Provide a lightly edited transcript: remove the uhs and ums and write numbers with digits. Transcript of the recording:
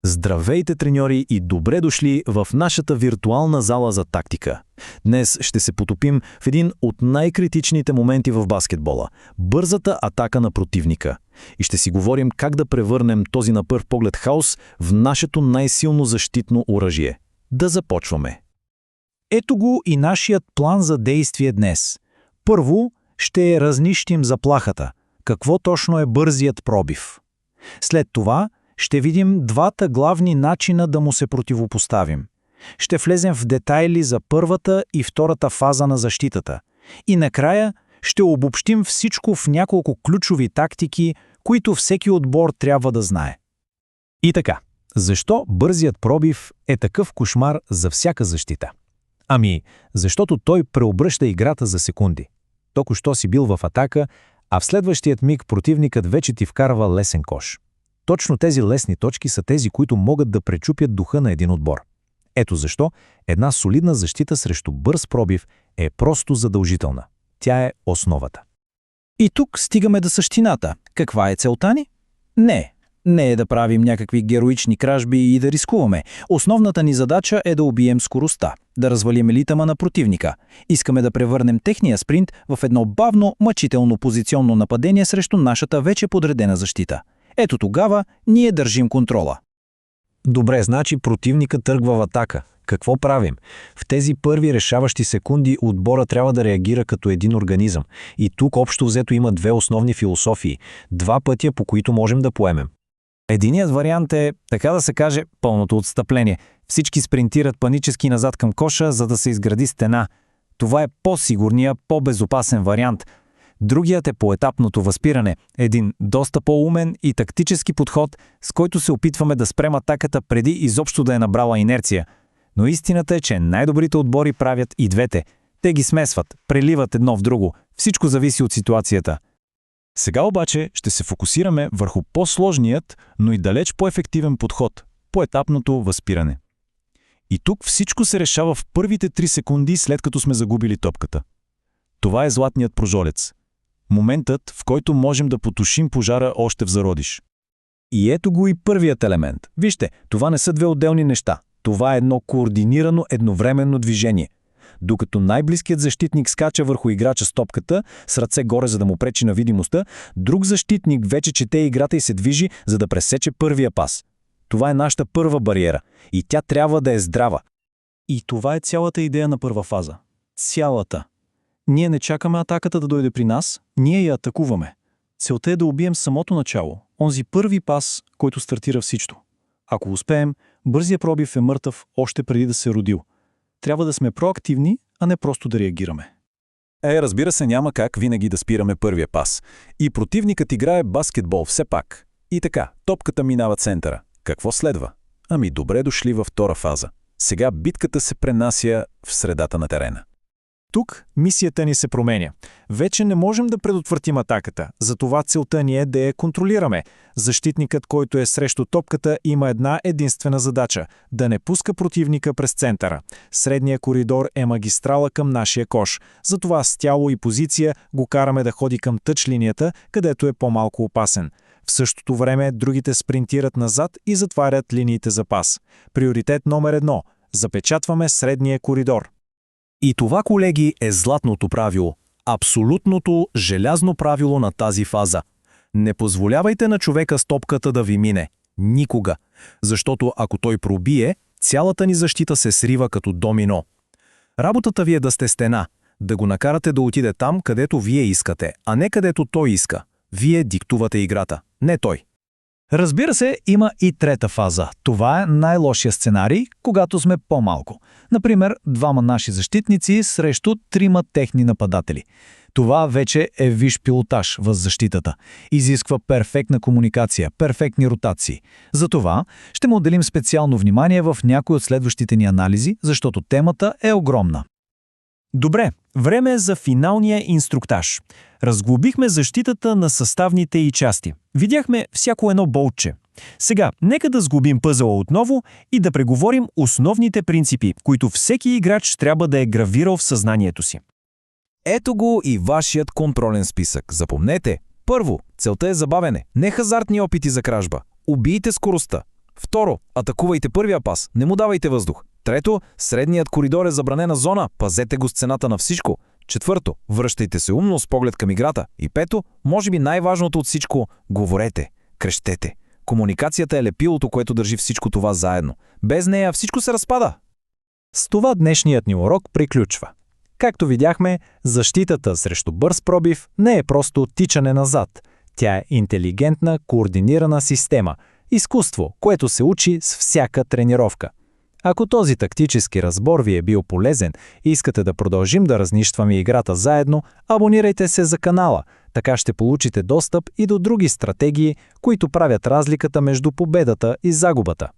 Здравейте, треньори, и добре дошли в нашата виртуална зала за тактика. Днес ще се потопим в един от най-критичните моменти в баскетбола – бързата атака на противника. И ще си говорим как да превърнем този на пръв поглед хаос в нашето най-силно защитно оръжие. Да започваме. Ето го и нашият план за действие днес. Първо, ще разнищим заплахата. Какво точно е бързият пробив? След това ще видим двата главни начина да му се противопоставим. Ще влезем в детайли за първата и втората фаза на защитата. И накрая ще обобщим всичко в няколко ключови тактики, които всеки отбор трябва да знае. И така, защо бързият пробив е такъв кошмар за всяка защита? Ами, защото той преобръща играта за секунди. Току-що си бил в атака, а в следващият миг противникът вече ти вкарва лесен кош. Точно тези лесни точки са тези, които могат да пречупят духа на един отбор. Ето защо една солидна защита срещу бърз пробив е просто задължителна. Тя е основата. И тук стигаме до същината. Каква е целта ни? Не е да правим някакви героични кражби и да рискуваме. Основната ни задача е да убием скоростта, да развалим ритъма на противника. Искаме да превърнем техния спринт в едно бавно, мъчително позиционно нападение срещу нашата вече подредена защита. Ето тогава ние държим контрола. Добре, значи противника тръгва в атака. Какво правим? В тези първи решаващи секунди отбора трябва да реагира като един организъм. И тук общо взето има две основни философии. Два пътя, по които можем да поемем. Единият вариант е, така да се каже, пълното отстъпление. Всички спринтират панически назад към коша, за да се изгради стена. Това е по-сигурният, по-безопасен вариант. Другият е поетапното възпиране. Един доста по-умен и тактически подход, с който се опитваме да спрем атаката преди изобщо да е набрала инерция. Но истината е, че най-добрите отбори правят и двете. Те ги смесват, преливат едно в друго. Всичко зависи от ситуацията. Сега обаче ще се фокусираме върху по-сложният, но и далеч по-ефективен подход – поетапното възпиране. И тук всичко се решава в първите 3 секунди след като сме загубили топката. Това е златният прожолец. Моментът, в който можем да потушим пожара още в зародиш. И ето го и първият елемент. Вижте, това не са две отделни неща. Това е едно координирано едновременно движение. Докато най-близкият защитник скача върху играча с топката, с ръце горе, за да му пречи на видимостта, друг защитник вече чете играта и се движи, за да пресече първия пас. Това е нашата първа бариера. И тя трябва да е здрава. И това е цялата идея на първа фаза. Цялата. Ние не чакаме атаката да дойде при нас, ние я атакуваме. Целта е да убием самото начало, онзи първи пас, който стартира всичко. Ако успеем, бързия пробив е мъртъв още преди да се е родил. Трябва да сме проактивни, а не просто да реагираме. Разбира се, няма как винаги да спираме първия пас. И противникът играе баскетбол все пак. И така, топката минава центъра. Какво следва? Ами добре дошли във втора фаза. Сега битката се пренася в средата на терена. Тук мисията ни се променя. Вече не можем да предотвратим атаката, затова целта ни е да я контролираме. Защитникът, който е срещу топката, има една единствена задача – да не пуска противника през центъра. Средният коридор е магистрала към нашия кош. Затова с тяло и позиция го караме да ходи към тъч-линията, където е по-малко опасен. В същото време другите спринтират назад и затварят линиите за пас. Приоритет номер 1 – запечатваме средния коридор. И това, колеги, е златното правило. Абсолютното желязно правило на тази фаза. Не позволявайте на човека с топката да ви мине. Никога. Защото ако той пробие, цялата ни защита се срива като домино. Работата ви е да сте стена, да го накарате да отиде там, където вие искате, а не където той иска. Вие диктувате играта, не той. Разбира се, има и трета фаза. Това е най-лошия сценарий, когато сме по-малко. Например, 2 наши защитници срещу 3 техни нападатели. Това вече е висш пилотаж в защитата. Изисква перфектна комуникация, перфектни ротации. Затова ще му отделим специално внимание в някои от следващите ни анализи, защото темата е огромна. Добре, време е за финалния инструктаж. Разглобихме защитата на съставните й части. Видяхме всяко едно болтче. Сега, нека да сглобим пъзела отново и да преговорим основните принципи, които всеки играч трябва да е гравирал в съзнанието си. Ето го и вашият контролен списък. Запомнете, първо, целта е забавене, не хазартни опити за кражба. Убийте скоростта. Второ, атакувайте първия пас, не му давайте въздух. Трето, средният коридор е забранена зона, пазете го с цената на всичко. Четвърто, връщайте се умно с поглед към играта. И пето, може би най-важното от всичко, говорете, крещете. Комуникацията е лепилото, което държи всичко това заедно. Без нея всичко се разпада. С това днешният ни урок приключва. Както видяхме, защитата срещу бърз пробив не е просто тичане назад. Тя е интелигентна, координирана система. Изкуство, което се учи с всяка тренировка. Ако този тактически разбор ви е бил полезен и искате да продължим да разнищваме играта заедно, абонирайте се за канала. Така ще получите достъп и до други стратегии, които правят разликата между победата и загубата.